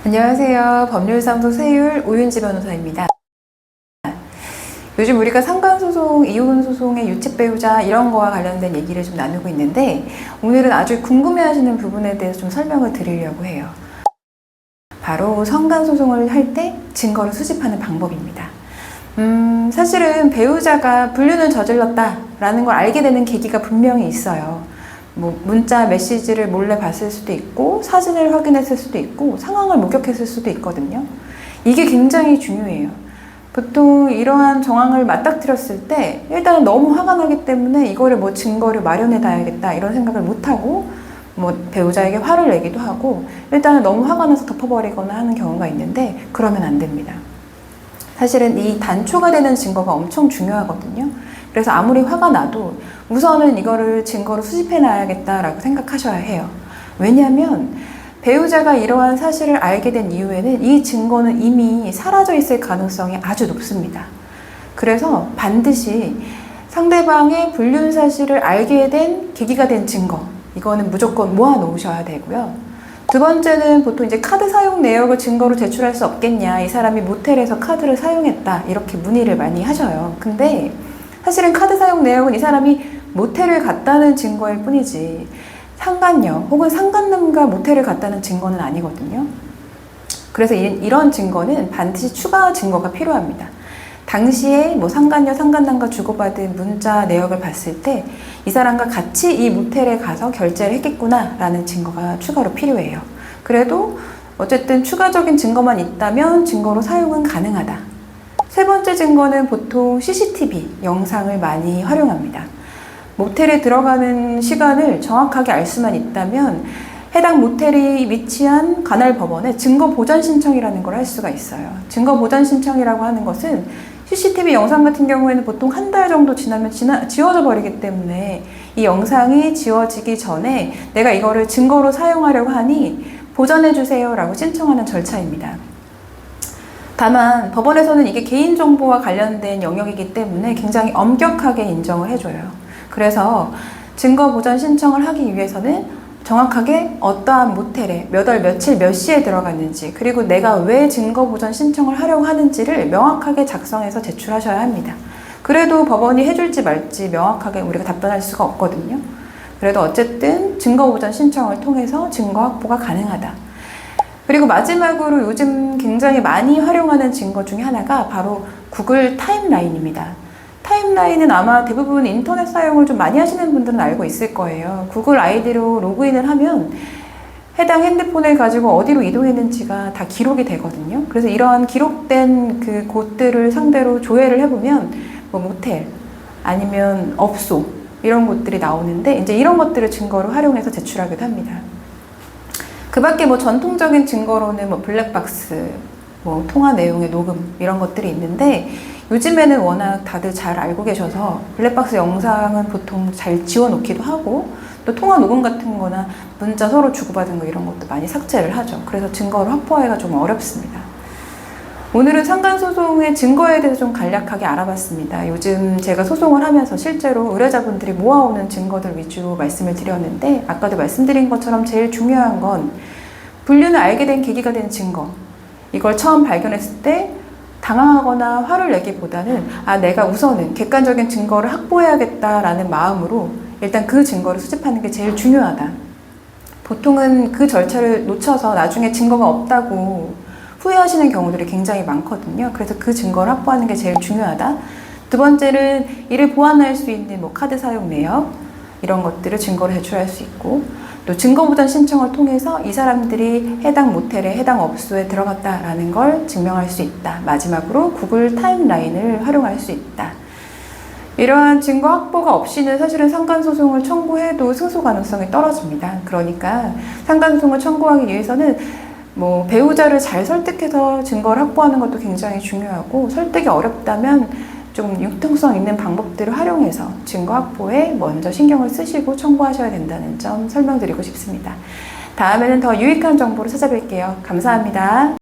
안녕하세요. 법률사무소 세율 오윤지 변호사입니다. 요즘 우리가 상간소송, 이혼소송의 유책배우자 이런 거와 관련된 얘기를 좀 나누고 있는데 오늘은 아주 궁금해하시는 부분에 대해서 좀 설명을 드리려고 해요. 바로 상간소송을 할 때 증거를 수집하는 방법입니다. 사실은 배우자가 불륜을 저질렀다라는 걸 알게 되는 계기가 분명히 있어요. 문자, 메시지를 몰래 봤을 수도 있고 사진을 확인했을 수도 있고 상황을 목격했을 수도 있거든요. 이게 굉장히 중요해요. 보통 이러한 정황을 맞닥뜨렸을 때 일단은 너무 화가 나기 때문에 이거를 증거를 마련해 놔야겠다 이런 생각을 못하고 배우자에게 화를 내기도 하고 일단은 너무 화가 나서 덮어버리거나 하는 경우가 있는데 그러면 안 됩니다. 사실은 이 단초가 되는 증거가 엄청 중요하거든요. 그래서 아무리 화가 나도 우선은 이거를 증거로 수집해 놔야겠다라고 생각하셔야 해요. 왜냐하면 배우자가 이러한 사실을 알게 된 이후에는 이 증거는 이미 사라져 있을 가능성이 아주 높습니다. 그래서 반드시 상대방의 불륜 사실을 알게 된 계기가 된 증거, 이거는 무조건 모아 놓으셔야 되고요. 두 번째는 보통 이제 카드 사용 내역을 증거로 제출할 수 없겠냐, 이 사람이 모텔에서 카드를 사용했다 이렇게 문의를 많이 하셔요. 근데 사실은 카드 사용 내역은 이 사람이 모텔을 갔다는 증거일 뿐이지 상간녀 혹은 상간남과 모텔을 갔다는 증거는 아니거든요. 그래서 이런 증거는 반드시 추가 증거가 필요합니다. 당시에 상간녀, 상간남과 주고받은 문자 내역을 봤을 때 이 사람과 같이 이 모텔에 가서 결제를 했겠구나 라는 증거가 추가로 필요해요. 그래도 어쨌든 추가적인 증거만 있다면 증거로 사용은 가능하다. 세 번째 증거는 보통 CCTV 영상을 많이 활용합니다. 모텔에 들어가는 시간을 정확하게 알 수만 있다면 해당 모텔이 위치한 관할 법원에 증거 보전 신청이라는 걸 할 수가 있어요. 증거 보전 신청이라고 하는 것은 CCTV 영상 같은 경우에는 보통 한 달 정도 지나면 지워져 버리기 때문에 이 영상이 지워지기 전에 내가 이거를 증거로 사용하려고 하니 보전해 주세요 라고 신청하는 절차입니다. 다만 법원에서는 이게 개인정보와 관련된 영역이기 때문에 굉장히 엄격하게 인정을 해줘요. 그래서 증거 보전 신청을 하기 위해서는 정확하게 어떠한 모텔에 몇 월 며칠 몇 시에 들어갔는지 그리고 내가 왜 증거 보전 신청을 하려고 하는지를 명확하게 작성해서 제출하셔야 합니다. 그래도 법원이 해줄지 말지 명확하게 우리가 답변할 수가 없거든요. 그래도 어쨌든 증거 보전 신청을 통해서 증거 확보가 가능하다. 그리고 마지막으로 요즘 굉장히 많이 활용하는 증거 중에 하나가 바로 구글 타임라인입니다. 타임라인은 아마 대부분 인터넷 사용을 좀 많이 하시는 분들은 알고 있을 거예요. 구글 아이디로 로그인을 하면 해당 핸드폰을 가지고 어디로 이동했는지가 다 기록이 되거든요. 그래서 이러한 기록된 그 곳들을 상대로 조회를 해보면 모텔 아니면 업소 이런 곳들이 나오는데 이제 이런 것들을 증거로 활용해서 제출하기도 합니다. 그 밖에 전통적인 증거로는 블랙박스, 통화 내용의 녹음 이런 것들이 있는데 요즘에는 워낙 다들 잘 알고 계셔서 블랙박스 영상은 보통 잘 지워놓기도 하고 또 통화 녹음 같은 거나 문자 서로 주고받은 거 이런 것도 많이 삭제를 하죠. 그래서 증거를 확보하기가 좀 어렵습니다. 오늘은 상간소송의 증거에 대해서 좀 간략하게 알아봤습니다. 요즘 제가 소송을 하면서 실제로 의뢰자분들이 모아오는 증거들 위주로 말씀을 드렸는데 아까도 말씀드린 것처럼 제일 중요한 건 불륜을 알게 된 계기가 된 증거, 이걸 처음 발견했을 때 당황하거나 화를 내기보다는 내가 우선은 객관적인 증거를 확보해야겠다라는 마음으로 일단 그 증거를 수집하는 게 제일 중요하다. 보통은 그 절차를 놓쳐서 나중에 증거가 없다고 후회하시는 경우들이 굉장히 많거든요. 그래서 그 증거를 확보하는 게 제일 중요하다. 두 번째는 이를 보완할 수 있는 카드 사용 내역 이런 것들을 증거로 제출할 수 있고 또 증거 보전 신청을 통해서 이 사람들이 해당 모텔에 해당 업소에 들어갔다라는 걸 증명할 수 있다. 마지막으로 구글 타임라인을 활용할 수 있다. 이러한 증거 확보가 없이는 사실은 상간소송을 청구해도 승소 가능성이 떨어집니다. 그러니까 상간소송을 청구하기 위해서는 배우자를 잘 설득해서 증거를 확보하는 것도 굉장히 중요하고 설득이 어렵다면 좀 융통성 있는 방법들을 활용해서 증거 확보에 먼저 신경을 쓰시고 청구하셔야 된다는 점 설명드리고 싶습니다. 다음에는 더 유익한 정보로 찾아뵐게요. 감사합니다.